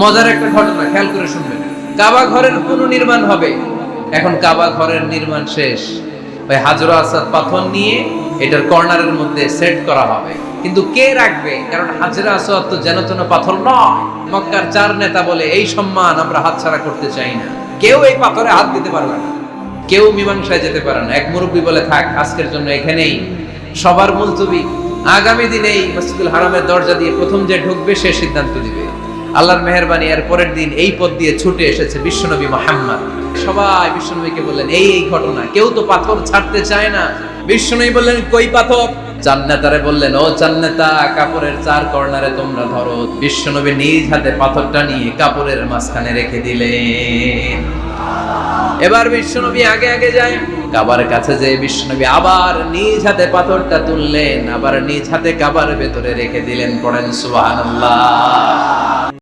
মজার একটা ঘটনা, খেয়াল করে শুনবেন। কাবা ঘরের পুনর্নির্মাণ হবে। এখন কাবা ঘরের নির্মাণ শেষ, ওই হাজর আসওয়াদ পাথর নিয়ে এটার কর্নারের মধ্যে সেট করা হবে। কিন্তু কে রাখবে? কারণ হাজর আসওয়াদ তো যেন তেন পাথর নয়। মক্কার 4 নেতা বলে এই সম্মান আমরা হাতছাড়া করতে চাই না, কেউ এই পাথরে হাত দিতে পারবে না, কেউ মীমাংসায় যেতে পারে না। এক মুরব্বী বলে, থাক আজকের জন্য এখানেই, সবার মুলতবি, আগামী দিনেই মসজিদুল হারামের দরজা দিয়ে প্রথম যে ঢুকবে সে সিদ্ধান্ত দিবে। আল্লাহর মেহেরবানি, এর পরের দিন এই পথ দিয়ে ছুটে এসেছে বিশ্বনবী মুহাম্মদ। সবাই বিশ্বনবীকে বললেন, এই ঘটনা, কেউ তো পাথর ছাড়তে চায় না। বিশ্বনবী বললেন, কই পাথর? জান্নাতারে বললেন, ও জান্নাতা, কাপড়ের 4 কর্নারে তোমরা ধরো। বিশ্বনবী নিজ হাতে পাথরটা নিয়ে কাপড়ের মাঝখানে রেখে দিলেন। এবার বিশ্বনবী আগে আগে যায়, কাবার কাছে যে বিশ্বনবী আবার নিজ হাতে পাথরটা তুললেন, আবার নিজ হাতে কাবার ভেতরে রেখে দিলেন। পড়েন সুবহানাল্লাহ।